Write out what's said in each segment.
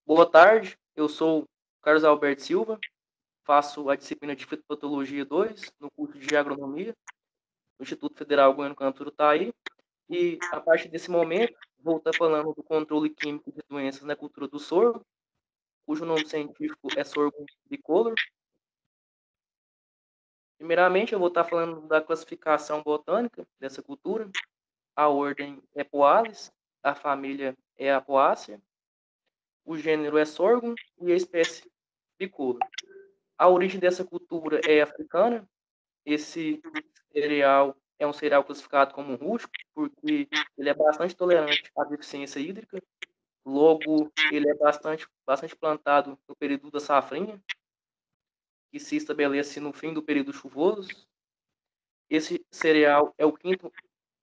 Boa tarde, eu sou Carlos Alberto Silva, faço a disciplina de Fitopatologia 2 no curso de Agronomia do Instituto Federal Goiano Campo Taí, e a partir desse momento vou estar falando do controle químico de doenças na cultura do sorgo, cujo nome científico é sorgo bicolor. Primeiramente, eu vou estar falando da classificação botânica dessa cultura. A ordem é Poales, a família é Apoácea, o gênero é sorgo e a espécie bicolor. A origem dessa cultura é africana. Esse cereal é um cereal classificado como rústico porque ele é bastante tolerante à deficiência hídrica. Logo, ele é bastante plantado no período da safrinha, que se estabelece no fim do período chuvoso. Esse cereal é o quinto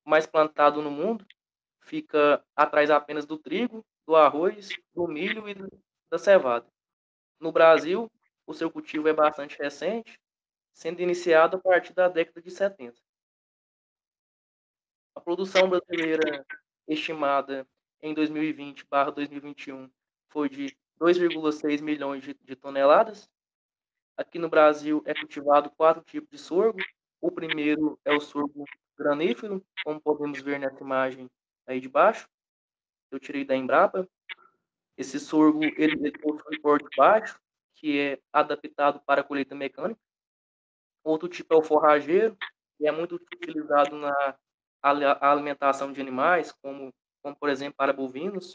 mais plantado no mundo, fica atrás apenas do trigo, do arroz, do milho e da cevada. No Brasil, o seu cultivo é bastante recente, sendo iniciado a partir da década de 70. A produção brasileira estimada em 2020/2021 foi de 2,6 milhões de toneladas. Aqui no Brasil é cultivado 4 tipos de sorgo. O primeiro é o sorgo granífero, como podemos ver nessa imagem aí de baixo. Eu tirei da Embrapa. Esse sorgo ele possui porte baixo, que é adaptado para a colheita mecânica. Outro tipo é o forrageiro, que é muito utilizado na alimentação de animais, como por exemplo, para bovinos.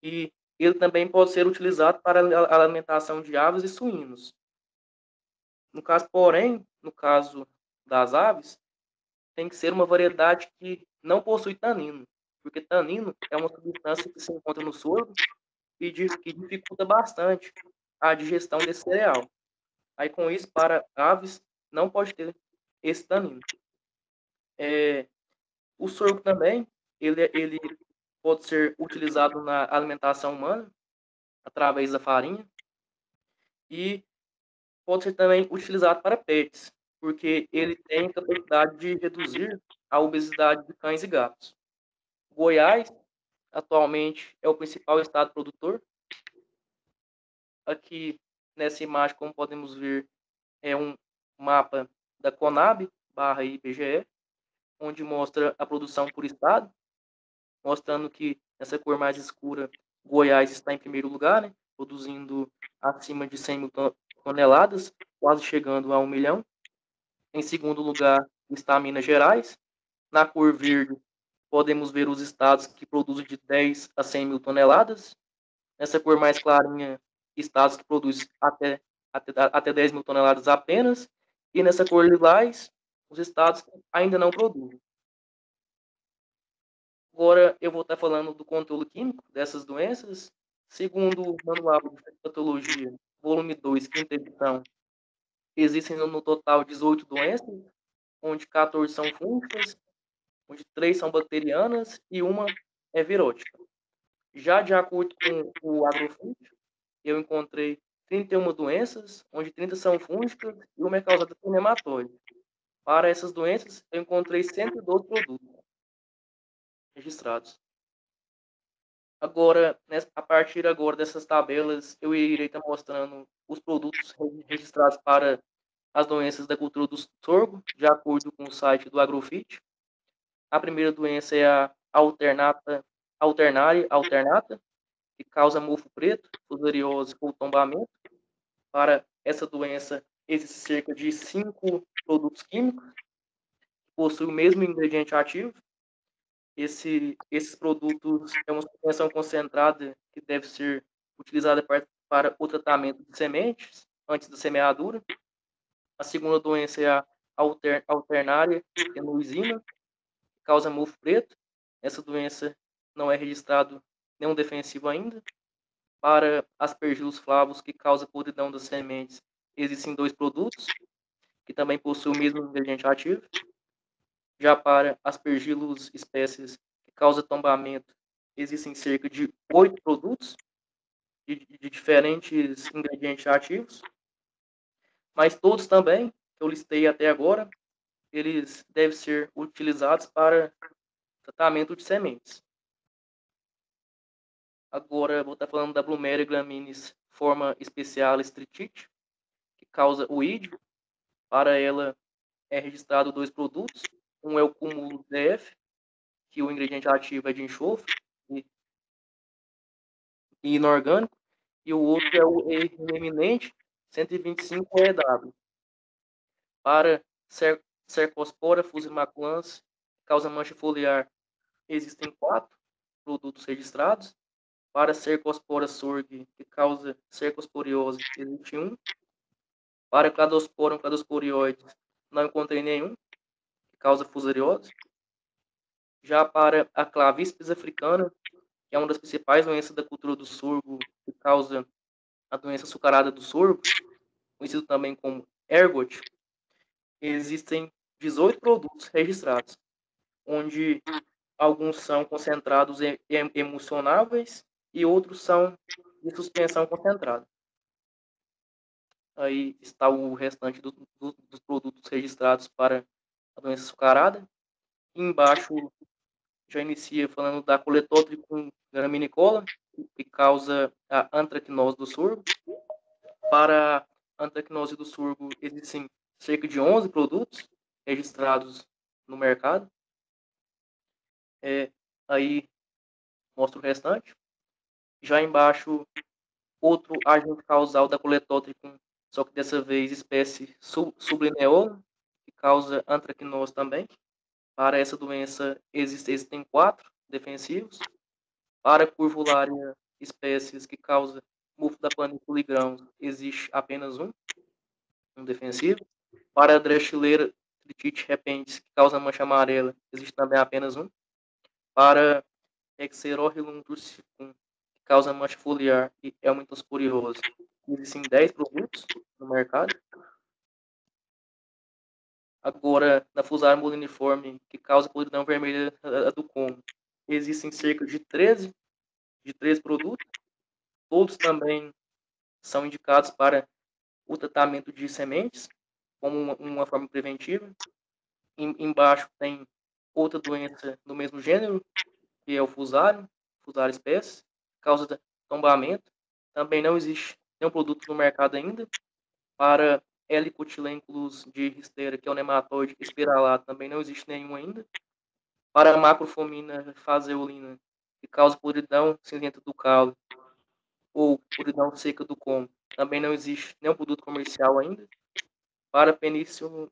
E ele também pode ser utilizado para a alimentação de aves e suínos. No caso das aves, tem que ser uma variedade que não possui tanino, porque tanino é uma substância que se encontra no soro e que dificulta bastante a digestão desse cereal. Aí, com isso, para aves, não pode ter esse tanino. O sorgo também, ele pode ser utilizado na alimentação humana, através da farinha, e pode ser também utilizado para pets, porque ele tem a capacidade de reduzir a obesidade de cães e gatos. Goiás, atualmente, é o principal estado produtor. Aqui, nessa imagem, como podemos ver, é um mapa da Conab, barra IBGE, onde mostra a produção por estado, mostrando que nessa cor mais escura, Goiás está em primeiro lugar, né, produzindo acima de 100 mil toneladas, quase chegando a 1 milhão. Em segundo lugar está Minas Gerais. Na cor verde, podemos ver os estados que produzem de 10 a 100 mil toneladas. Nessa cor mais clarinha, estados que produzem até 10 mil toneladas apenas. E nessa cor lilás, os estados que ainda não produzem. Agora eu vou estar falando do controle químico dessas doenças. Segundo o Manual de Patologia, volume 2, quinta edição, existem no total 18 doenças, onde 14 são fúngicas, onde 3 são bacterianas e uma é virótica. Já de acordo com o Agrofit, eu encontrei 31 doenças, onde 30 são fúngicas e uma é causada por nematóide. Para essas doenças, eu encontrei 112 produtos registrados. Agora, a partir agora dessas tabelas, eu irei estar mostrando os produtos registrados para as doenças da cultura do sorgo, de acordo com o site do Agrofit. A primeira doença é a alternária alternata, que causa mofo preto, fusariose ou tombamento. Para essa doença, existem cerca de 5 produtos químicos que possuem o mesmo ingrediente ativo. Esses produtos é uma substância concentrada que deve ser utilizada para o tratamento de sementes antes da semeadura. A segunda doença é a alternária enoizima, que causa mofo preto. Essa doença não é registrado nenhum defensivo ainda. Para aspergilos flavos, que causa podridão das sementes, existem 2 produtos que também possuem o mesmo ingrediente ativo. Já para aspergilos espécies que causam tombamento, existem cerca de 8 produtos de diferentes ingredientes ativos, mas todos também, que eu listei até agora, eles devem ser utilizados para tratamento de sementes. Agora, vou estar falando da Brumeria graminis forma especialis tritite, que causa o ídio. Para ela, é registrado dois produtos. Um é o cúmulo DF, que o ingrediente ativo é de enxofre e inorgânico, e o outro é o eminente 125EW. Para Cercospora fusimaculans, que causa mancha foliar, existem 4 produtos registrados. Para Cercospora sorg, que causa cercosporiose, existe um. Para Cladosporum cladosporioides, não encontrei nenhum, que causa fusariose. Já para a clavíspes africana, que é uma das principais doenças da cultura do sorgo, que causa a doença açucarada do sorgo, conhecido também como ergot, existem 18 produtos registrados, onde alguns são concentrados emulsionáveis e outros são de suspensão concentrada. Aí está o restante dos produtos registrados para a doença açucarada. E embaixo já inicia falando da Coletótricum graminicola, que causa a antracnose do sorgo. Para a antracnose do sorgo existem cerca de 11 produtos registrados no mercado. Aí mostra o restante. Já embaixo, outro agente causal da Coletótricum, só que dessa vez espécie sublineola, que causa antracnose também. Para essa doença existem 4 defensivos. Para curvulária, espécies que causa mufo da planícula e grãos, existe apenas um defensivo. Para a drechileira tritite repens, que causa mancha amarela, existe também apenas um. Para Hexerorhilum tursicum, que causa mancha foliar e helmintosporiose, existem 10 produtos no mercado. Agora, na Fusarium muliniforme, que causa podridão vermelha do como, existem cerca de 13 produtos. Todos também são indicados para o tratamento de sementes, como uma forma preventiva. Embaixo tem outra doença do mesmo gênero, que é o Fusarium espécie, causa de tombamento. Também não existe nenhum produto no mercado ainda. Para Helicotylenculus de Ristera, que é o nematóide espiralado, também não existe nenhum ainda. Para a Macrofomina faseolina, que causa podridão cinzenta do caule ou podridão seca do como, também não existe nenhum produto comercial ainda. Para Penicillium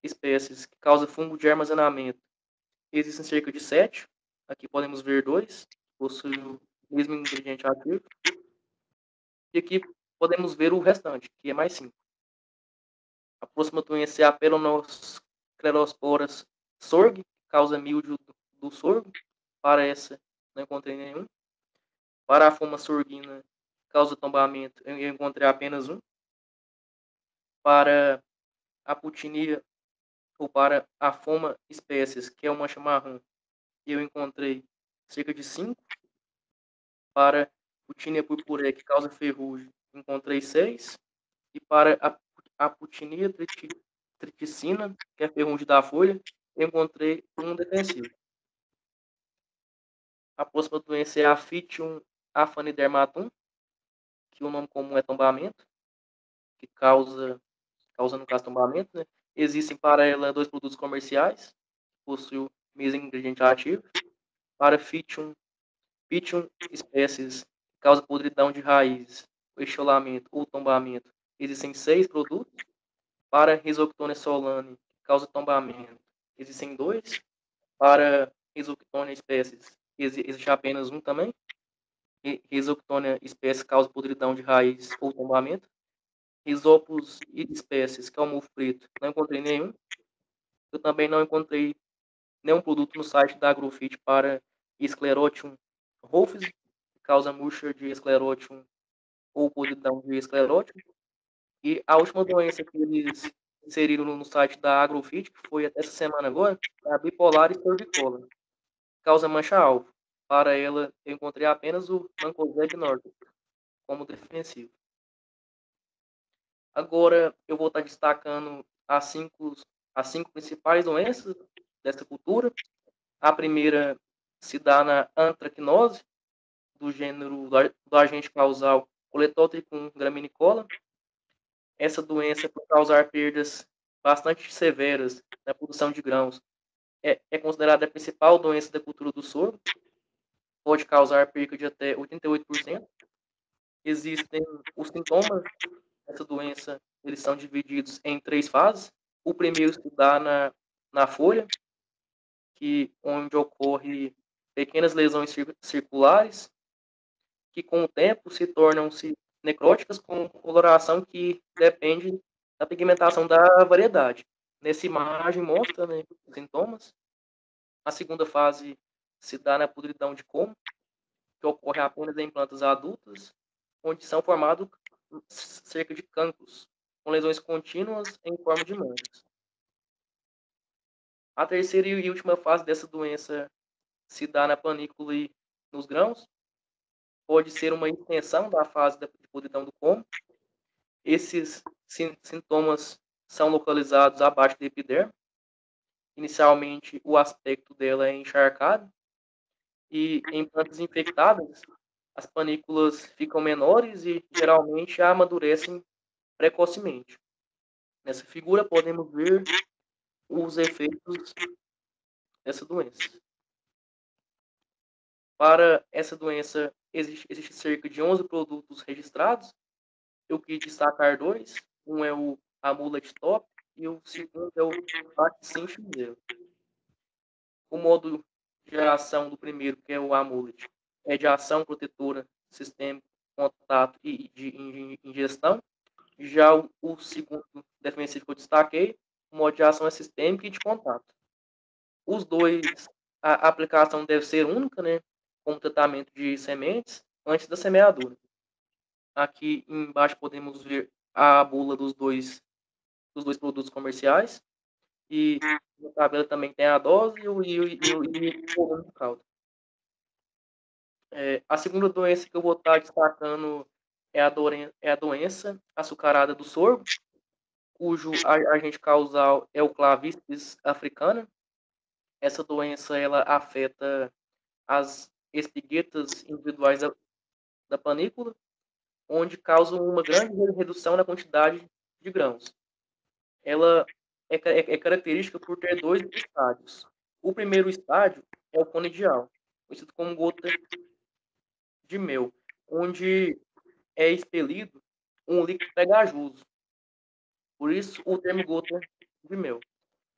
espécies, que causa fungo de armazenamento, existem cerca de 7. Aqui podemos ver 2, que possuem o mesmo ingrediente ativo. E aqui podemos ver o restante, que é mais 5. A próxima doença é a Peronosclerosporas sorg, que causa míldio do sorgo. Para essa, não encontrei nenhum. Para a foma sorguina, que causa tombamento, eu encontrei apenas um. Para a putinia, ou para a foma espécies, que é o mancha marrom, eu encontrei cerca de 5. Para putinia purpurea, que causa ferrugem, encontrei 6. E para a putinia triticina, que é a ferrugem da folha, eu encontrei um defensivo. A próxima doença é a Phytium afanidermatum, que o nome comum é tombamento, que causa no caso tombamento, né? Existem para ela 2 produtos comerciais, que possuem o mesmo ingrediente ativo. Para Phytium espécies que causa podridão de raízes, estiolamento ou tombamento, existem 6 produtos. Para Rhizoctonia solane, que causa tombamento, existem 2. Para Rhizoctonia espécies, existe apenas um também. Rhizoctonia espécies causa podridão de raiz ou tombamento. Rhizopus espécies, que é o mofo preto, não encontrei nenhum. Eu também não encontrei nenhum produto no site da Agrofit para Sclerotium rufus, que causa murcha de Sclerotium ou podridão de Sclerotium. E a última doença que eles inseriram no site da Agrofit, que foi até essa semana agora, é a bipolar cervicola, que causa mancha-alvo. Para ela, eu encontrei apenas o Mancozeb norte como defensivo. Agora, eu vou estar destacando as 5 principais doenças dessa cultura. A primeira se dá na antracnose, do gênero do agente causal Coledotricum graminicola. Essa doença, por causar perdas bastante severas na produção de grãos, é considerada a principal doença da cultura do sorgo. Pode causar perca de até 88%. Existem os sintomas dessa doença, eles são divididos em 3 fases. O primeiro se dá na folha, onde ocorre pequenas lesões circulares, que com o tempo se tornam-se necróticas com coloração que depende da pigmentação da variedade. Nessa imagem mostra, né, os sintomas. A segunda fase se dá na podridão de como, que ocorre apenas em plantas adultas, onde são formados cerca de cancros, com lesões contínuas em forma de manchas. A terceira e última fase dessa doença se dá na panícula e nos grãos. Pode ser uma extensão da fase de podridão do como. Esses sintomas são localizados abaixo da epiderme. Inicialmente, o aspecto dela é encharcado. E em plantas infectadas, as panículas ficam menores e geralmente amadurecem precocemente. Nessa figura, podemos ver os efeitos dessa doença. Para essa doença, existe cerca de 11 produtos registrados. Eu quis destacar 2. Um é o Amulet Top e o segundo é o Vaccin XZ. O modo de ação do primeiro, que é o Amulet, é de ação protetora sistêmica, contato e de ingestão. Já o segundo defensivo que eu destaquei, o modo de ação é sistêmica e de contato. Os dois, a aplicação deve ser única, né, como tratamento de sementes antes da semeadura. Aqui embaixo podemos ver a bula dos dois produtos comerciais. E na tabela também tem a dose e o volume do caldo. A segunda doença que eu vou estar destacando é a doença açucarada do sorgo, cujo agente causal é o Clavíceps africana. Essa doença ela afeta as espiguetas individuais da panícula, onde causa uma grande redução na quantidade de grãos. Ela é característica por ter 2 estádios. O primeiro estádio é o conidial, conhecido como gota de mel, onde é expelido um líquido pegajoso. Por isso, o termo gota de mel.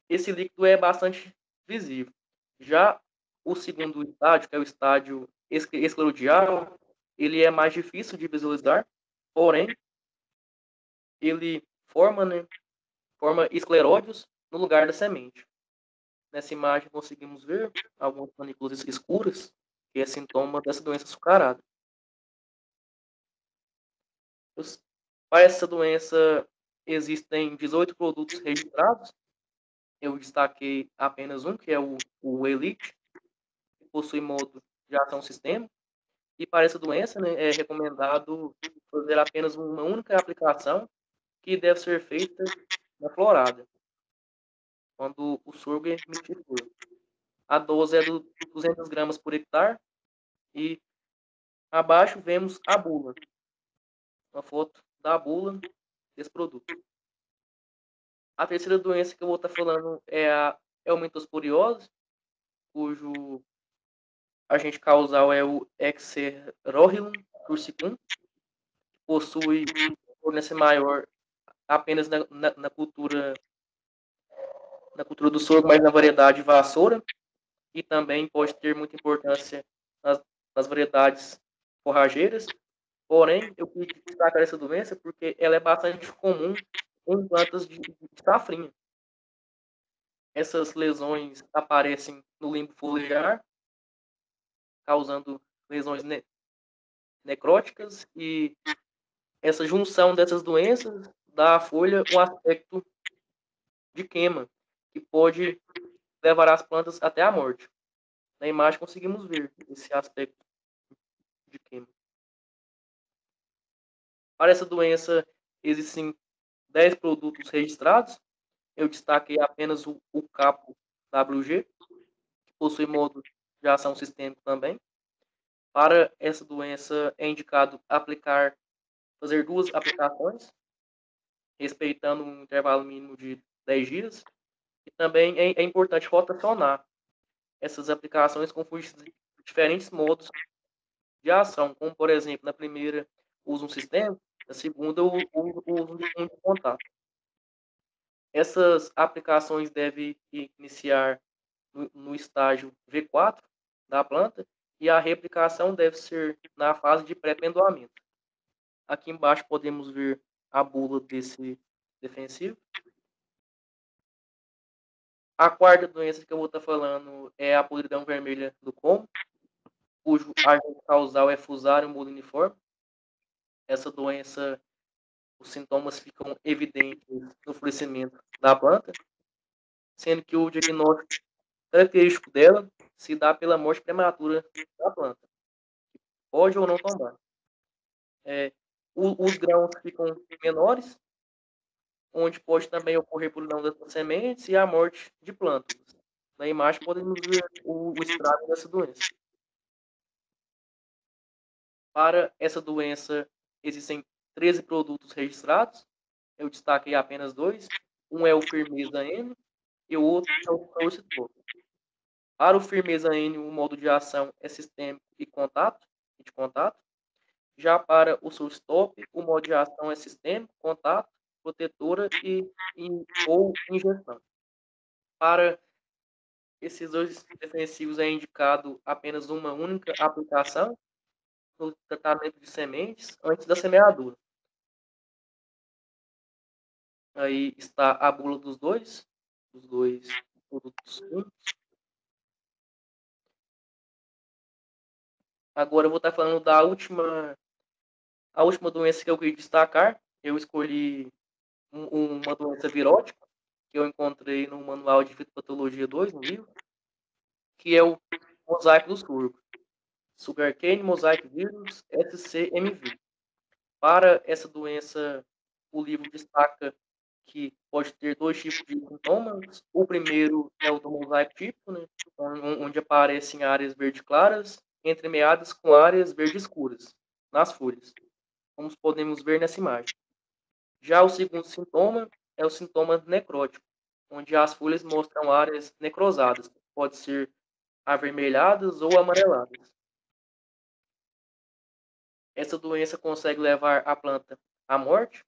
Esse líquido é bastante visível. Já o segundo estádio, que é o estádio esclerodial, ele é mais difícil de visualizar, porém, ele forma escleródios no lugar da semente. Nessa imagem conseguimos ver algumas panículas escuras, que é sintoma dessa doença açucarada. Para essa doença existem 18 produtos registrados. Eu destaquei apenas um, que é o Elite, que possui modo de ação sistêmico. E para essa doença, né, é recomendado fazer apenas uma única aplicação, que deve ser feita na florada, quando o sorgo é mitiflor. A dose é de 200 gramas por hectare. E abaixo vemos a bula, uma foto da bula desse produto. A terceira doença que eu vou estar falando é a eumentosporiose, cujo agente causal é o Exerorrhizum tursicum, que possui importância maior apenas na cultura do sorgo, mas na variedade vassoura, e também pode ter muita importância nas variedades forrageiras. Porém, eu quis destacar essa doença porque ela é bastante comum em plantas de safrinha. Essas lesões aparecem no limbo foliar, causando lesões necróticas, e essa junção dessas doenças dá à folha um aspecto de queima, que pode levar as plantas até a morte. Na imagem conseguimos ver esse aspecto de queima. Para essa doença, existem 10 produtos registrados. Eu destaquei apenas o Capo WG, que possui modo de ação sistêmico também. Para essa doença é indicado fazer 2 aplicações, respeitando um intervalo mínimo de 10 dias. E também é importante rotacionar essas aplicações com diferentes modos de ação, como, por exemplo, na primeira, uso um sistema, na segunda, uso um de contato. Essas aplicações devem iniciar no estágio V4 da planta e a reaplicação deve ser na fase de pré-pendoamento. Aqui embaixo podemos ver a bula desse defensivo. A quarta doença que eu vou estar falando é a podridão vermelha do colmo, cujo agente causal é Fusarium muliniforme. Essa doença, os sintomas ficam evidentes no florescimento da planta, sendo que o diagnóstico característico dela se dá pela morte prematura da planta. Pode ou não tombar. Os grãos ficam menores, onde pode também ocorrer podridão das sementes e a morte de plantas. Na imagem podemos ver o estrago dessa doença. Para essa doença, existem 13 produtos registrados. Eu destaquei apenas 2. Um é o Firmeza N e o outro é o Forcitor. Para o Firmeza N, o modo de ação é sistêmico e de contato. Já para o Surstop, o modo de ação é sistêmico, contato, protetora ou injeção. Para esses 2 defensivos é indicado apenas uma única aplicação no tratamento de sementes antes da semeadura. Aí está a bula dos dois produtos químicos. Agora eu vou estar falando da a última doença que eu queria destacar. Eu escolhi uma doença virótica que eu encontrei no Manual de Fitopatologia 2, no livro, que é o mosaico do sorgo. Sugarcane Mosaic Virus SCMV. Para essa doença, o livro destaca que pode ter 2 tipos de sintomas. O primeiro é o do mosaico típico, né, onde aparecem áreas verde claras entremeadas com áreas verde escuras nas folhas, como podemos ver nessa imagem. Já o segundo sintoma é o sintoma necrótico, onde as folhas mostram áreas necrosadas, que pode ser avermelhadas ou amareladas. Essa doença consegue levar a planta à morte,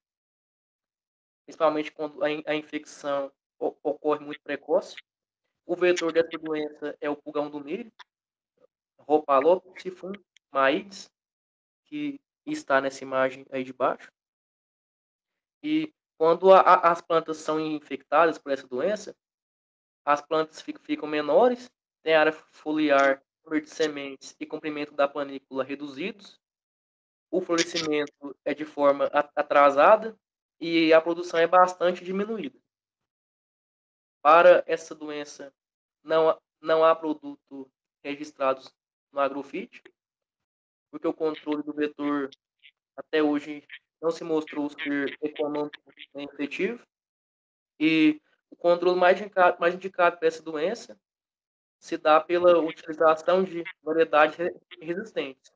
principalmente quando a infecção ocorre muito precoce. O vetor dessa doença é o pulgão do milho, Rhopalothrus maides, que está nessa imagem aí de baixo. E quando as plantas são infectadas por essa doença, as plantas ficam menores, têm área foliar, número de sementes e comprimento da panícula reduzidos. O florescimento é de forma atrasada e a produção é bastante diminuída. Para essa doença, não há produto registrados no Agrofit, porque o controle do vetor até hoje não se mostrou ser econômico nem efetivo. E o controle mais indicado para essa doença se dá pela utilização de variedades resistentes.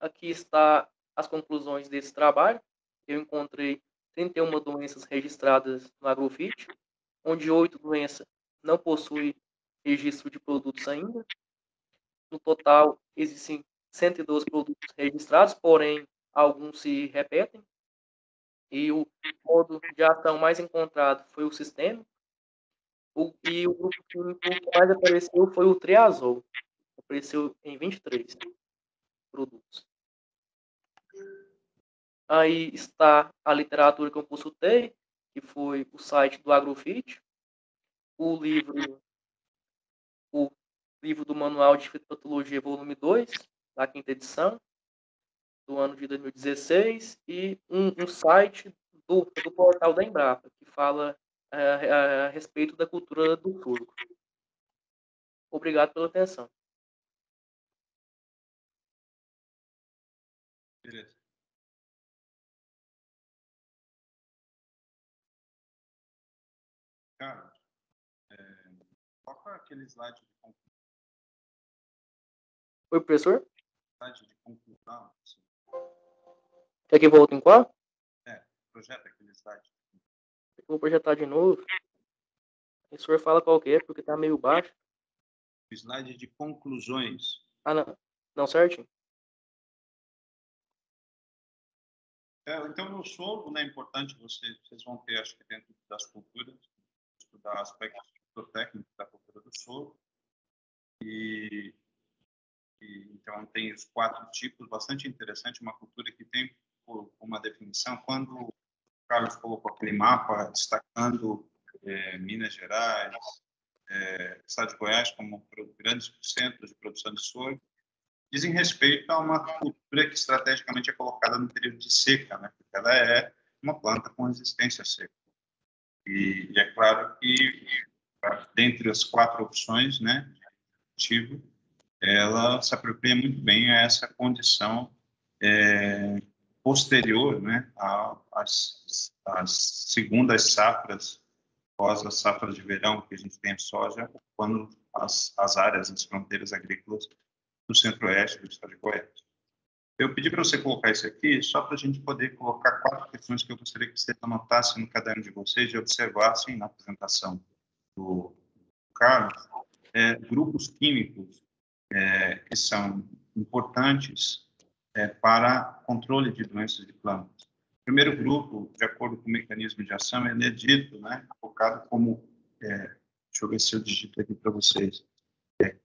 Aqui está as conclusões desse trabalho. Eu encontrei 31 doenças registradas no Agrofit, onde 8 doenças não possuem registro de produtos ainda. No total, existem 112 produtos registrados, porém, alguns se repetem. E o modo de ação mais encontrado foi o sistêmico. E o grupo químico que mais apareceu foi o triazol. Apareceu em 23 produtos. Aí está a literatura que eu consultei, que foi o site do Agrofit, o livro do Manual de Fitopatologia, volume 2, da quinta edição, do ano de 2016, e um site do portal da Embrapa, que fala a respeito da cultura do sorgo. Obrigado pela atenção. Beleza. Cara, Coloca aquele slide Oi, professor? de conclusão. Assim. Quer que volte em qual? Projeta aquele slide. Vou projetar de novo. O senhor fala qual que é, porque tá meio baixo. Slide de conclusões. Ah, não. Não, certinho. Então, no solo, né, é importante vocês vão ter, acho que dentro das culturas, estudar aspectos técnicos da cultura do solo. Então, tem os 4 tipos, bastante interessante, uma cultura que tem uma definição. Quando o Carlos colocou aquele mapa destacando Minas Gerais, Estado de Goiás como grandes centros de produção de soja, dizem respeito a uma cultura que estrategicamente é colocada no período de seca, né? Porque ela é uma planta com resistência à seca. E é claro que, dentre as 4 opções, né, de cultivo, ela se apropria muito bem a essa condição posterior, né, às segundas safras, após as safras de verão, que a gente tem a soja, ocupando as áreas, as fronteiras agrícolas do centro-oeste do estado de Goiás. Eu pedi para você colocar isso aqui só para a gente poder colocar 4 questões que eu gostaria que você anotasse no caderno de vocês e observassem na apresentação do Carlos. Grupos químicos que são importantes para controle de doenças de plantas. O primeiro grupo, de acordo com o mecanismo de ação, ele é dito, né, focado como, deixa eu ver se eu digito aqui para vocês,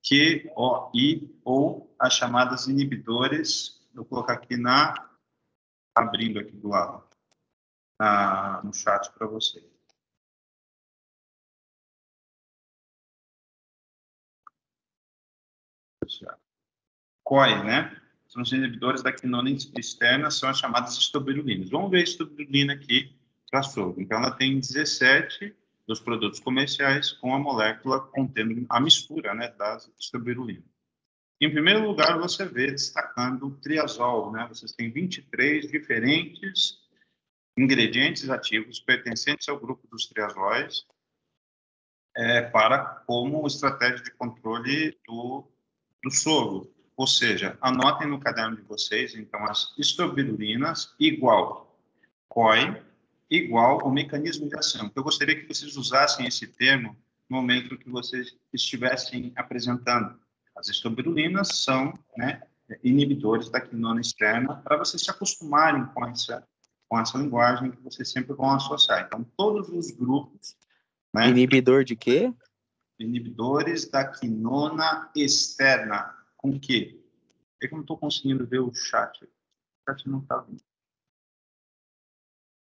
QOI, ou as chamadas inibidores, vou colocar aqui abrindo aqui do lado, no chat para vocês. COI, né? São os inibidores da quinona externa, são as chamadas histobirulinas. Vamos ver a histobilurina aqui para sorgo. Então, ela tem 17 dos produtos comerciais com a molécula contendo a mistura, né, das histobirulinas. Em primeiro lugar, você vê destacando o triazol, né? Vocês têm 23 diferentes ingredientes ativos pertencentes ao grupo dos triazóis como estratégia de controle do solo. Ou seja, anotem no caderno de vocês, então, as histobirulinas igual COI igual o mecanismo de ação. Eu gostaria que vocês usassem esse termo no momento que vocês estivessem apresentando. As histobirulinas são, né, inibidores da quinona externa, para vocês se acostumarem com essa linguagem que vocês sempre vão associar. Então, todos os grupos, né, Inibidor de quê? inibidores da quinona externa. Com que? É que eu não estou conseguindo ver o chat. O chat não está vindo.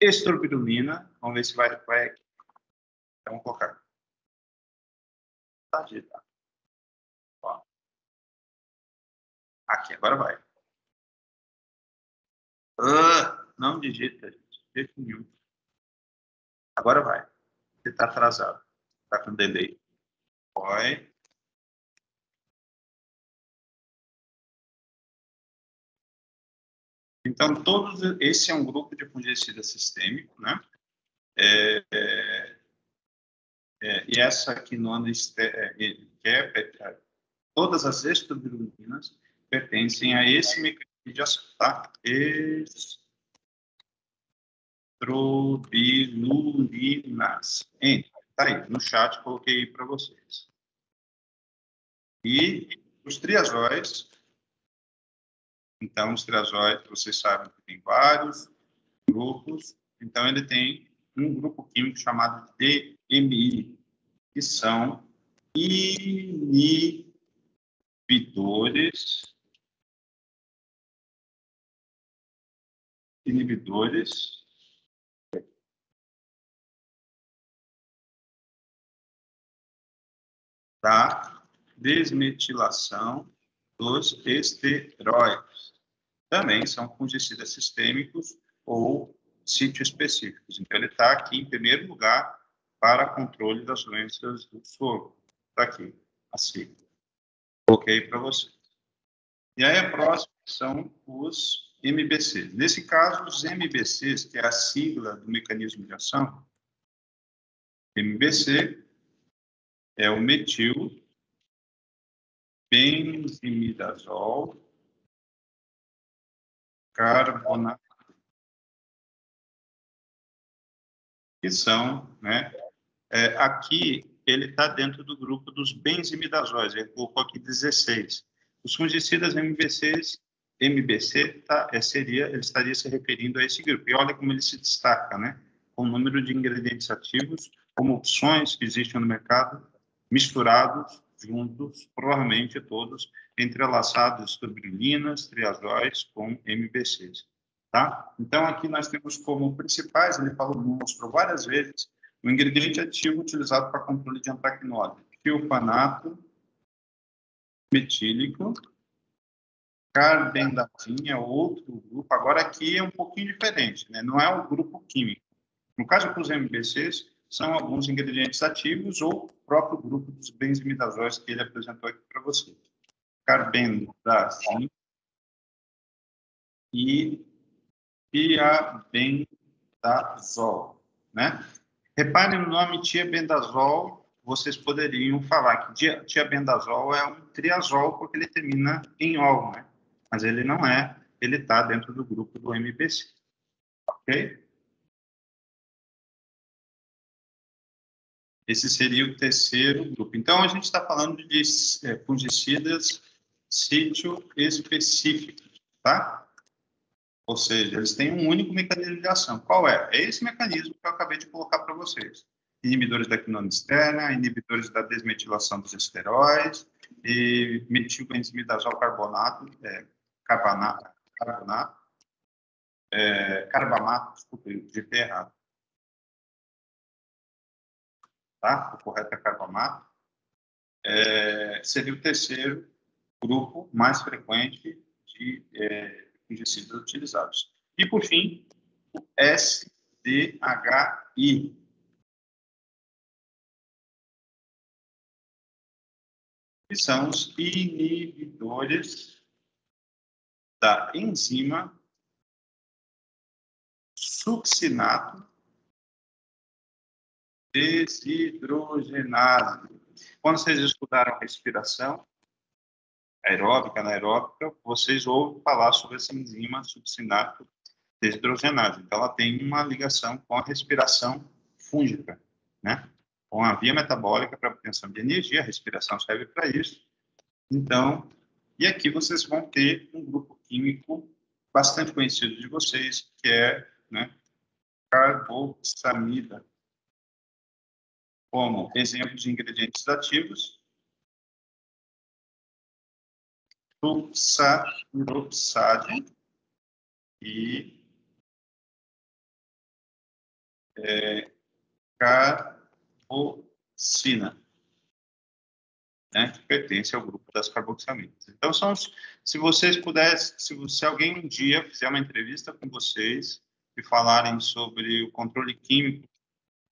Estrobilumina. Vamos ver se vai aqui. Então, vamos colocar. Tá digitado. Ó. Aqui, agora vai. Não digita, gente. De jeito nenhum. Agora vai. Você está atrasado. Está com delay. Vai. Então, esse é um grupo de fungicida sistêmico, né? E essa quinona, todas as estrobilulinas pertencem a esse mecanismo de ação, tá? Estrobilulinas. Tá aí, no chat coloquei para vocês. E os triazóis, então, os triazóis, vocês sabem que tem vários grupos, então ele tem um grupo químico chamado DMI, que são inibidores da desmetilação dos esteróides. Também são fungicidas sistêmicos ou sítio-específicos. Então, ele está aqui em primeiro lugar para controle das doenças do solo. Está aqui, a sigla. Coloquei para vocês. E aí, a próxima são os MBCs. Nesse caso, os MBCs, que é a sigla do mecanismo de ação, MBC é o metil benzimidazol carbonato, que são, né, aqui ele está dentro do grupo dos benzimidazóis, ele colocou aqui 16. Os fungicidas MBC ele estaria se referindo a esse grupo. E olha como ele se destaca, né? Com o número de ingredientes ativos, como opções que existem no mercado, misturados, juntos, provavelmente todos, entrelaçados fibrilinas, triazóis com MBCs. Tá? Então, aqui nós temos como principais, ele mostrou várias vezes, o ingrediente ativo utilizado para controle de antracnose, tiofanato metílico, carbendazina, outro grupo. Agora, aqui é um pouquinho diferente, né? Não é o grupo químico. No caso dos MBCs, são alguns ingredientes ativos ou o próprio grupo dos benzimidazóis que ele apresentou aqui para vocês. Carbendazina e tiabendazol, né? Reparem no nome tiabendazol, vocês poderiam falar que tiabendazol é um triazol porque ele termina em ol, né? Mas ele não é, ele está dentro do grupo do MBC, ok? Esse seria o terceiro grupo. Então, a gente está falando de fungicidas sítio específicos, tá? Ou seja, eles têm um único mecanismo de ação. Qual é? É esse mecanismo que eu acabei de colocar para vocês. Inibidores da quinona externa, inibidores da desmetilação dos esteróis, e metilbenzimidazol carbamato, desculpa, eu digitei errado. Tá? O correto é carbamato. Seria o terceiro grupo mais frequente de fungicidas utilizados. E, por fim, o SDHI, que são os inibidores da enzima succinato desidrogenase. Quando vocês estudaram respiração aeróbica, anaeróbica, vocês ouvem falar sobre essa enzima succinato desidrogenase. Então, ela tem uma ligação com a respiração fúngica, né? Com a via metabólica para a obtenção de energia, a respiração serve para isso. Então, e aqui vocês vão ter um grupo químico bastante conhecido de vocês, que é, né, carboxamida, como exemplo de ingredientes ativos, fluxapiroxade e carbocina, né, que pertence ao grupo das carboxamidas. Então, se vocês pudessem, se alguém um dia fizer uma entrevista com vocês e falarem sobre o controle químico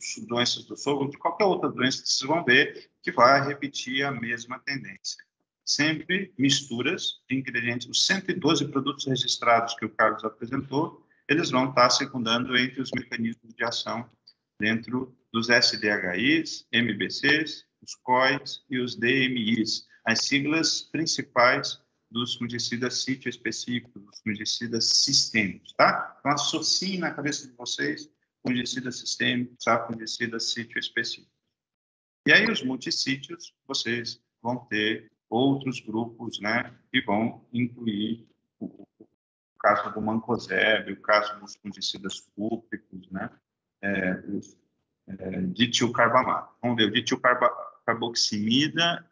de doenças do solo, de qualquer outra doença, vocês vão ver que vai repetir a mesma tendência. Sempre misturas de ingredientes. Os 112 produtos registrados que o Carlos apresentou, eles vão estar secundando entre os mecanismos de ação dentro dos SDHIs, MBCs, os COIs e os DMIs, as siglas principais dos fungicidas sítio específicos, dos fungicidas sistêmicos, tá? Então, associem na cabeça de vocês fungicida sistêmico, tá? Fungicida sítio específico. E aí, os multissítios, vocês vão ter outros grupos, né? E vão incluir o caso do mancozeb, o caso dos fungicidas cúpricos, né? Ditilcarbamato. Vamos ver, o ditilcarboximida,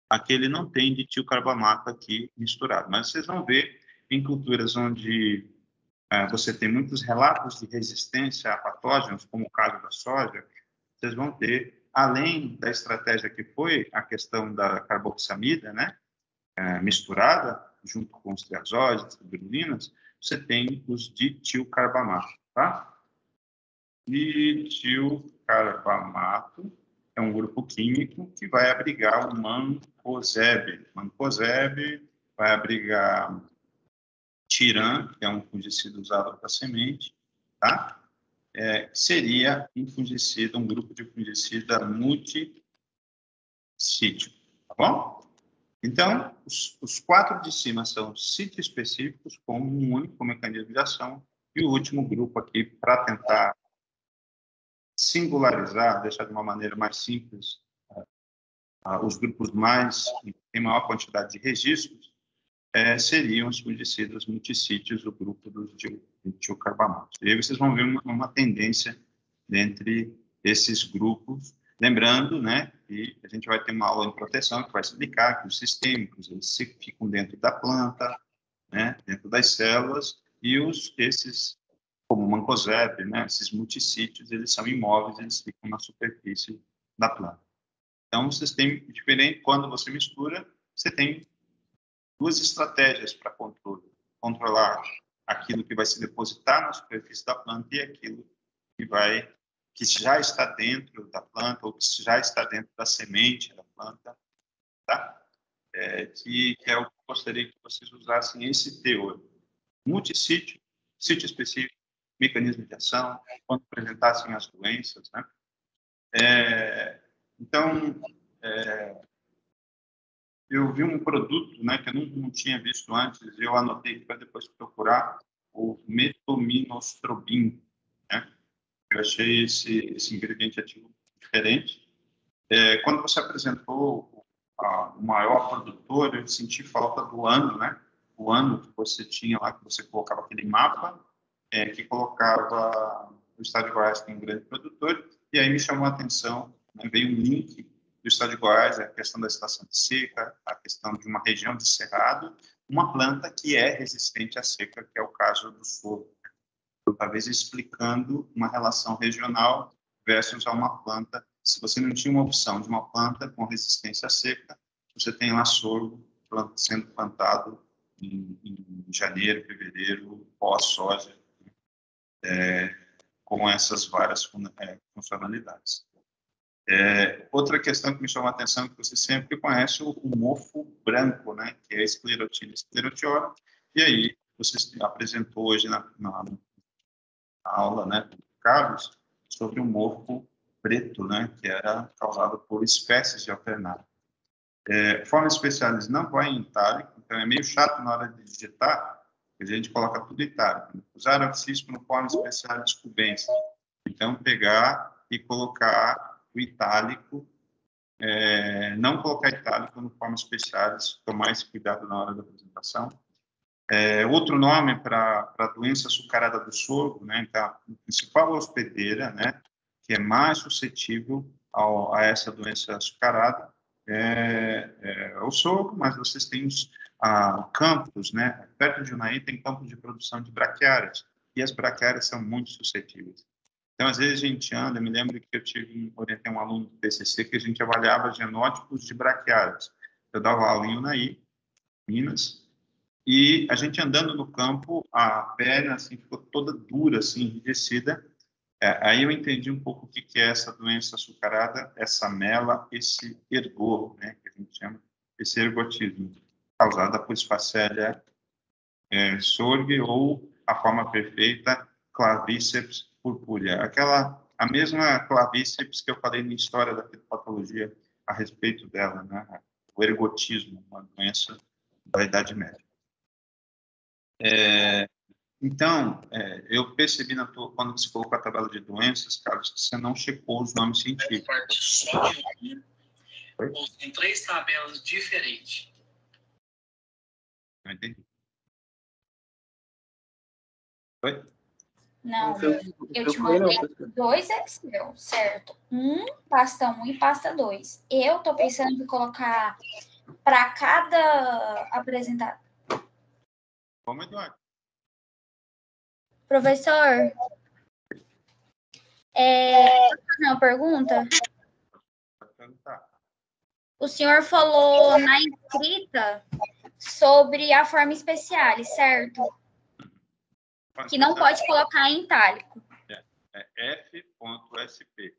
aquele não tem ditilcarbamato aqui misturado, mas vocês vão ver em culturas onde você tem muitos relatos de resistência a patógenos, como o caso da soja, vocês vão ter, além da estratégia que foi a questão da carboxamida, né, misturada, junto com os triazóides, as fibrilinas, você tem os ditilcarbamato, tá? Ditilcarbamato é um grupo químico que vai abrigar o mancozeb. Mancozeb vai abrigar tiram, que é um fungicida usado para semente, tá? Seria um fungicida, um grupo de fungicida sítio, tá bom? Então, os 4 de cima são sítios específicos com um único mecanismo de ação, e o último grupo aqui, para tentar singularizar, deixar de uma maneira mais simples, os grupos que têm maior quantidade de registros, seriam os fungicidas multissítios, o grupo dos ditilcarbamatos. E aí vocês vão ver uma tendência entre esses grupos, lembrando, né, que a gente vai ter uma aula em proteção que vai explicar que os sistêmicos, eles ficam dentro da planta, né, dentro das células, e esses, como o mancozeb, né, esses multissítios, eles são imóveis, eles ficam na superfície da planta. Então, vocês têm diferente, quando você mistura, você tem 2 estratégias para controlar aquilo que vai se depositar na superfície da planta e aquilo que já está dentro da planta ou que já está dentro da semente da planta, tá? Que é o que eu gostaria que vocês usassem esse teor. Multissítio, sítio específico, mecanismo de ação, quando apresentassem as doenças, né? Então, eu vi um produto, né, que eu não tinha visto antes, eu anotei para depois procurar, o metominostrobin, né? Eu achei esse ingrediente ativo diferente. Quando você apresentou o maior produtor, eu senti falta do ano, né? O ano que você tinha lá, que você colocava aquele mapa, que colocava o estado de Goiás como um grande produtor, e aí me chamou a atenção, né? Veio um link do estado de Goiás, a questão da estação de seca, a questão de uma região de cerrado, uma planta que é resistente à seca, que é o caso do sorgo. Então, talvez explicando uma relação regional versus a uma planta. Se você não tinha uma opção de uma planta com resistência à seca, você tem lá sorgo sendo plantado em janeiro, fevereiro, pós-soja, com essas várias funcionalidades. Outra questão que me chamou a atenção é que você sempre conhece o mofo branco, né, que é a Sclerotinia sclerotiora, e aí você apresentou hoje na aula, né, do Carlos, sobre o mofo preto, né, que era causado por espécies de alternados. Forma especialis não vai em itálico, então é meio chato na hora de digitar, a gente coloca tudo em itálico. Usar abscisco no forma especialis cubensis. Então, pegar e colocar o itálico, não colocar itálico no forma especialis, tomar esse cuidado na hora da apresentação. Outro nome para a doença açucarada do sorgo, né, então, a principal hospedeira, né, que é mais suscetível a essa doença açucarada, é o sorgo, mas vocês têm os campos, né, perto de Unai tem campos de produção de braquiárias, e as braquiárias são muito suscetíveis. Então, às vezes a gente anda, me lembro que eu orientei um aluno do PCC que a gente avaliava genótipos de braquiárias. Eu dava aula em Unai, Minas, e a gente andando no campo, a perna assim ficou toda dura, assim, enrijecida. Aí eu entendi um pouco o que é essa doença açucarada, essa mela, esse ergo, né, que a gente chama, esse ergotismo, causada por Sphacelia sorgue ou a forma perfeita, Clavíceps purpúrea. A mesma Clavíceps que eu falei na história da patologia a respeito dela, né, o ergotismo, uma doença da Idade Média. Então, eu percebi quando você colocou a tabela de doenças, Carlos, que você não checou os nomes científicos. Parte só de ou tem 3 tabelas diferentes. Não entendi. Oi? Não, Não, eu te mandei 2 Excel, certo? Pasta 1 e pasta 2. Eu tô pensando em colocar para cada apresentador. Como, Eduardo? Professor, posso fazer uma pergunta? Pode perguntar. O senhor falou na escrita sobre a forma especial, certo? Que não pode colocar em itálico. F.sp.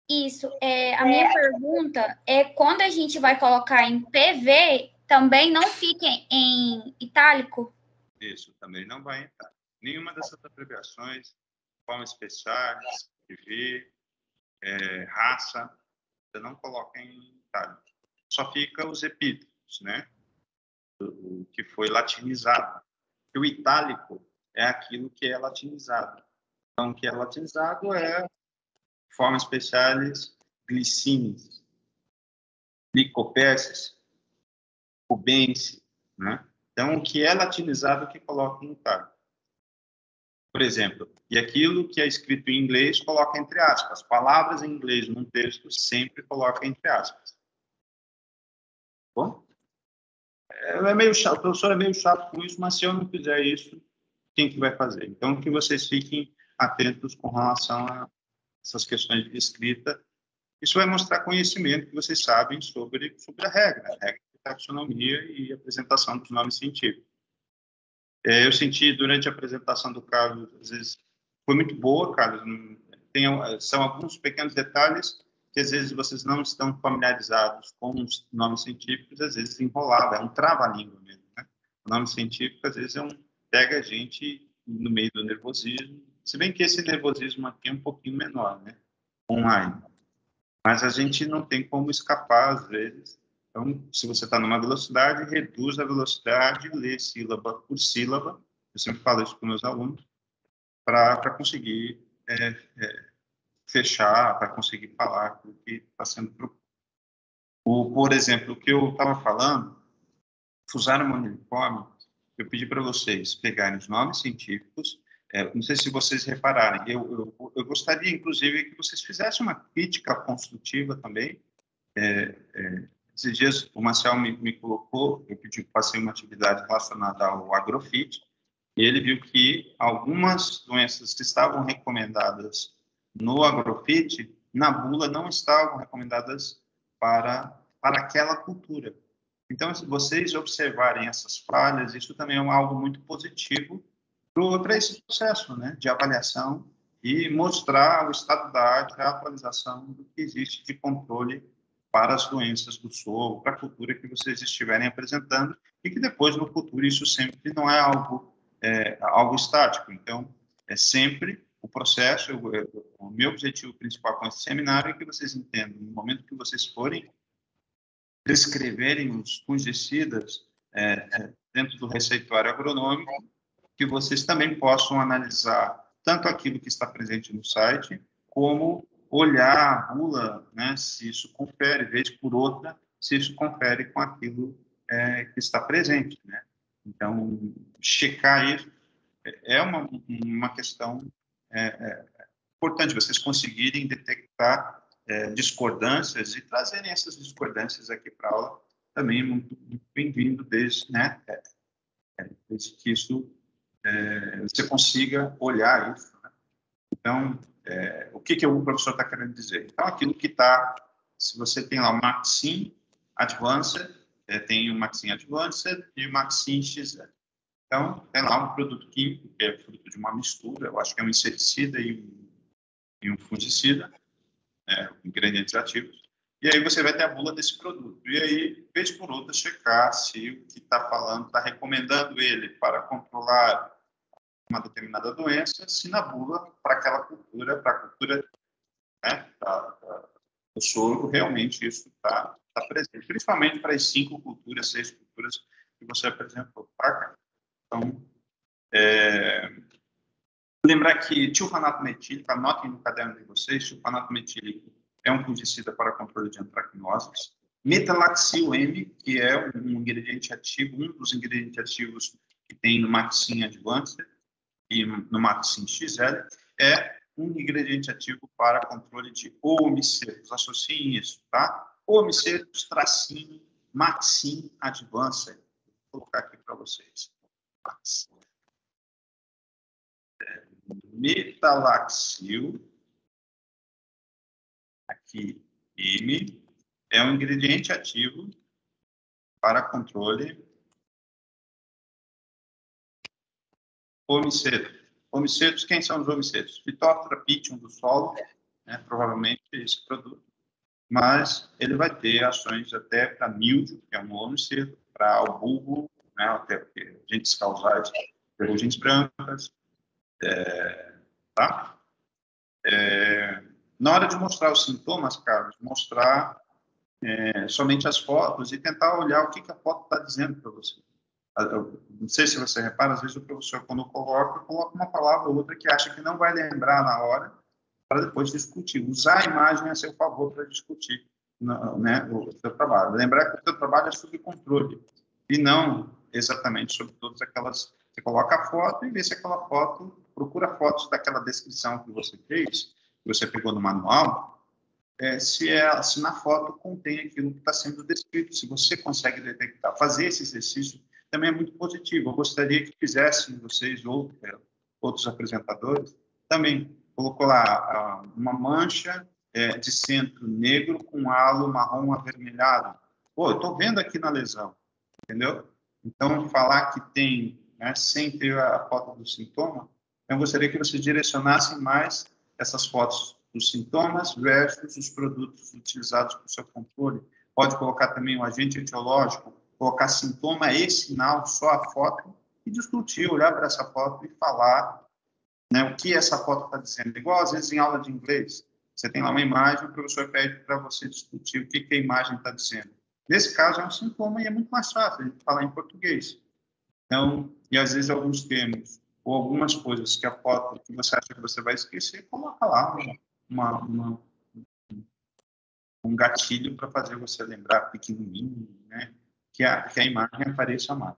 Isso. A minha pergunta é quando a gente vai colocar em PV, também não fica em itálico? Isso, também não vai entrar. Nenhuma dessas abreviações, forma especiais, PV, raça, você não coloca em itálico. só fica os epítetos, né? O que foi latinizado. E o itálico é aquilo que é latinizado. Então, o que é latinizado é forma especiais glicines, licopeces, cubense, né? Então, o que é latinizado que coloca em itálico. Por exemplo, e aquilo que é escrito em inglês coloca entre aspas. Palavras em inglês num texto sempre coloca entre aspas. Bom? É meio chato, o professor é meio chato com isso, mas se eu não fizer isso, quem que vai fazer? Então, que vocês fiquem atentos com relação a essas questões de escrita. Isso vai mostrar conhecimento que vocês sabem sobre a regra de taxonomia e apresentação dos nomes científicos. Eu senti durante a apresentação do Carlos, às vezes, foi muito boa, Carlos. São alguns pequenos detalhes que às vezes vocês não estão familiarizados com os nomes científicos, às vezes enrolava, é um trava-língua mesmo, né? O nome científico, às vezes, pega a gente no meio do nervosismo, se bem que esse nervosismo aqui é um pouquinho menor, né? Online. Mas a gente não tem como escapar, às vezes. Então, se você está numa velocidade, reduz a velocidade, lê sílaba por sílaba. Eu sempre falo isso com meus alunos, para conseguir fechar, para conseguir falar o que está sendo proposto. Por exemplo, o que eu estava falando, Fusarium moniliforme, eu pedi para vocês pegarem os nomes científicos. Não sei se vocês repararem, eu gostaria, inclusive, que vocês fizessem uma crítica construtiva também. Esses dias o Marcel me colocou, eu passei uma atividade relacionada ao agrofit, e ele viu que algumas doenças que estavam recomendadas no agrofit, na bula, não estavam recomendadas para aquela cultura. Então, se vocês observarem essas falhas, isso também é algo muito positivo para esse processo, né, de avaliação e mostrar o estado da arte, a atualização do que existe de controle para as doenças do solo, para a cultura que vocês estiverem apresentando, e que depois, no futuro, isso sempre não é algo estático. Então, é sempre o processo. O meu objetivo principal com esse seminário é que vocês entendam, no momento que vocês forem descreverem os fungicidas dentro do receituário agronômico, que vocês também possam analisar tanto aquilo que está presente no site, como olhar a bula, né, se isso confere, vez por outra, se isso confere com aquilo que está presente, né? Então, checar isso é uma questão importante, vocês conseguirem detectar discordâncias e trazerem essas discordâncias aqui para a aula, também muito, muito bem-vindo, desde que isso você consiga olhar isso, né? Então, o que o professor está querendo dizer? Então, aquilo que está, se você tem lá o Maxim Advanced, tem o Maxim Advanced e o Maxim XL. Então, tem lá um produto químico, que é fruto de uma mistura, eu acho que é um inseticida e um fungicida, ingredientes ativos, e aí você vai ter a bula desse produto. E aí, vez por outra, checar se o que está falando, está recomendando ele para controlar uma determinada doença, se na bula, para aquela cultura, para a cultura, né, do soro, realmente isso está presente. Principalmente para as 5 culturas, 6 culturas que você apresentou. Tá? Então, lembrar que tilfanato metílico, anotem no caderno de vocês, tilfanato metílico é um fungicida para controle de antracnoses. Metalaxil M, que é um ingrediente ativo, um dos ingredientes ativos que tem no Maxim Advanced e no Maxim XL, é um ingrediente ativo para controle de oomicetos. Associem isso, tá? Oomicetos, tracinho, Maxim Advanced. Vou colocar aqui para vocês. Maxim. Metalaxil, aqui M, é um ingrediente ativo para controle homicetos. Homicetos, quem são os homicetos? Phytophthora pittium do solo, né, provavelmente esse produto, mas ele vai ter ações até para míldio, que é um homiceto, para o bulbo, né, até agentes causais, ferrugens brancas, tá? Na hora de mostrar os sintomas, Carlos, mostrar somente as fotos e tentar olhar o que a foto está dizendo para você. Eu não sei se você repara, às vezes o professor, quando coloca uma palavra ou outra que acha que não vai lembrar na hora, para depois discutir. Usar a imagem a seu favor para discutir, né, o seu trabalho. Lembrar que o seu trabalho é sob controle e não exatamente sobre todas aquelas... Você coloca a foto e vê se aquela foto... Procura fotos daquela descrição que você fez, que você pegou no manual, se na foto contém aquilo que está sendo descrito, se você consegue detectar. Fazer esse exercício também é muito positivo. Eu gostaria que fizessem vocês, outros apresentadores, também. Colocou lá uma mancha de centro negro com halo marrom avermelhado. Pô, eu estou vendo aqui na lesão, entendeu? Então, falar que tem, né, sem ter a foto do sintoma, eu gostaria que vocês direcionassem mais essas fotos dos sintomas versus os produtos utilizados para o seu controle. Pode colocar também um agente etiológico, colocar sintoma e sinal, só a foto, e discutir, olhar para essa foto e falar, né, o que essa foto está dizendo. Igual, às vezes, em aula de inglês, você tem lá uma imagem, o professor pede para você discutir o que a imagem está dizendo. Nesse caso, é um sintoma e é muito mais fácil a gente falar em português. Então, e às vezes alguns termos ou algumas coisas que a foto que você acha que você vai esquecer, coloca lá um gatilho para fazer você lembrar pequenininho, né? Que a imagem apareça mais.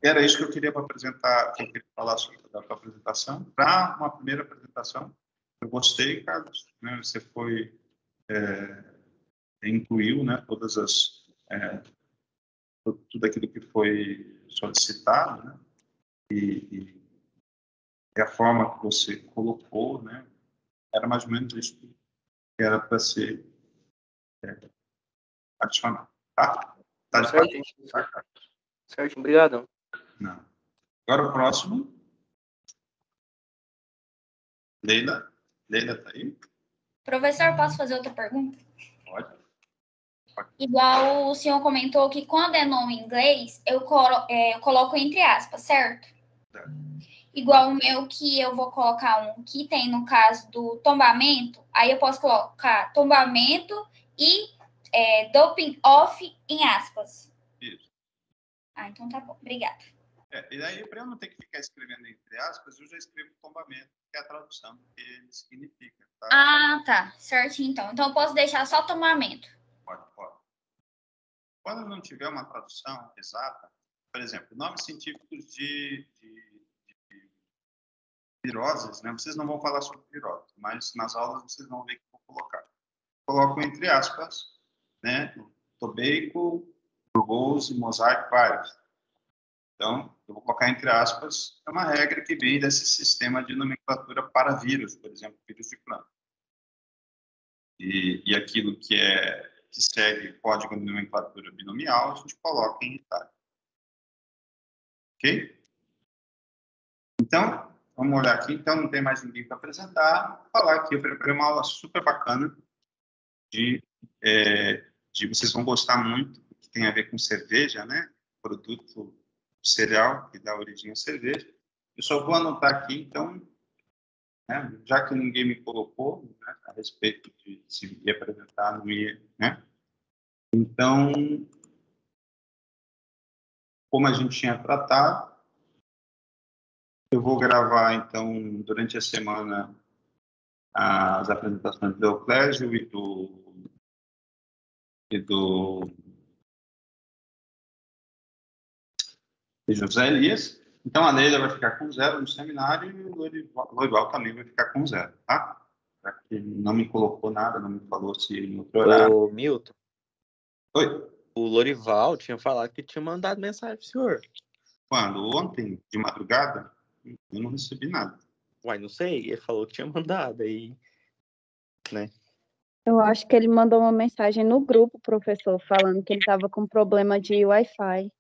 Era isso que eu queria apresentar, que eu queria falar sobre a tua apresentação. Para uma primeira apresentação, eu gostei, Carlos, né? Você incluiu, né, tudo aquilo que foi solicitado, né? E a forma que você colocou, né? Era mais ou menos isso que era para ser adicionado, tá? Tá de Certinho, parabéns. certinho, obrigadão. Não. Agora o próximo. Leila. Leila tá aí? Professor, posso fazer outra pergunta? Pode. Igual o senhor comentou que quando é nome em inglês, eu coloco entre aspas, certo? Igual o meu que eu vou colocar um que tem no caso do tombamento, aí eu posso colocar tombamento e doping off em aspas. Isso. Ah, então tá bom. Obrigada. E daí, para eu não ter que ficar escrevendo entre aspas, eu já escrevo tombamento, que é a tradução do que ele significa. Tá? Ah, tá. Certinho, então. Então eu posso deixar só tombamento. Pode. Quando não tiver uma tradução exata, por exemplo, nomes científicos de viroses, né? Vocês não vão falar sobre viroses, mas nas aulas vocês vão ver que eu vou colocar. Coloco entre aspas, né? Tobacco, rugose, mosaic virus. Então, eu vou colocar entre aspas, é uma regra que vem desse sistema de nomenclatura para vírus, por exemplo, vírus de planta. E aquilo que segue código de nomenclatura binomial, a gente coloca em itálico. Ok? Então, vamos olhar aqui. Então, não tem mais ninguém para apresentar. Vou falar aqui, eu preparei uma aula super bacana de vocês vão gostar muito, que tem a ver com cerveja, né? Produto cereal que dá origem à cerveja. Eu só vou anotar aqui, então, né? Já que ninguém me colocou, né, a respeito de se ia apresentar, não ia, né? Então, como a gente tinha tratado, eu vou gravar, então, durante a semana, as apresentações do Euclésio e de José Elias. Então, a Leila vai ficar com 0 no seminário e o Loival também vai ficar com 0, tá? Já que não me colocou nada, não me falou se em outro horário. Ô, Milton. Oi? O Lorival tinha falado que tinha mandado mensagem pro senhor. Quando? Ontem, de madrugada? Eu não recebi nada. Uai, não sei. Ele falou que tinha mandado aí, né? Eu acho que ele mandou uma mensagem no grupo, professor, falando que ele estava com problema de Wi-Fi.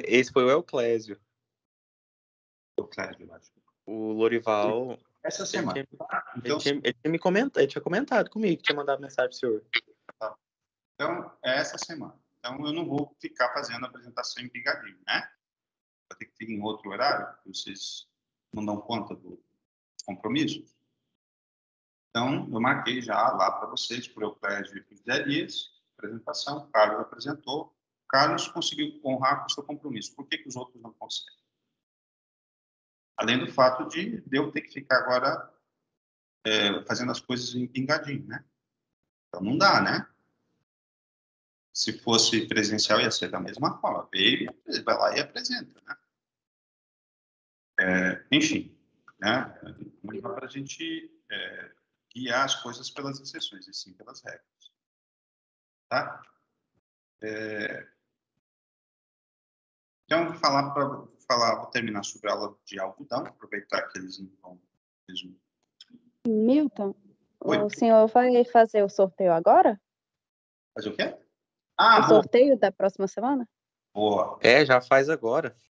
Esse foi o Euclésio. Euclésio, eu acho. O Lorival... Essa semana. Ele tinha comentado comigo que tinha mandado mensagem pro senhor. Tá. Então, é essa semana. Então, eu não vou ficar fazendo a apresentação em Pigadinho, né? Vou ter que ficar em outro horário, porque vocês não dão conta do compromisso. Então, eu marquei já lá para vocês, por Euclédio e Zé Elias, apresentação, o Carlos apresentou, o Carlos conseguiu honrar com o seu compromisso. Por que que os outros não conseguem? Além do fato de eu ter que ficar agora fazendo as coisas em pingadinho, né? Então, não dá, né? Se fosse presencial, ia ser da mesma forma. Veio, vai lá e apresenta, né? Enfim, né? Não dá para a gente guiar as coisas pelas exceções, e sim pelas regras. Tá? Então, vou terminar sobre a aula de algodão, aproveitar que eles não vão mesmo. Milton, Oi. o senhor vai fazer o sorteio agora? Fazer o quê? O sorteio da próxima semana? Boa. Já faz agora.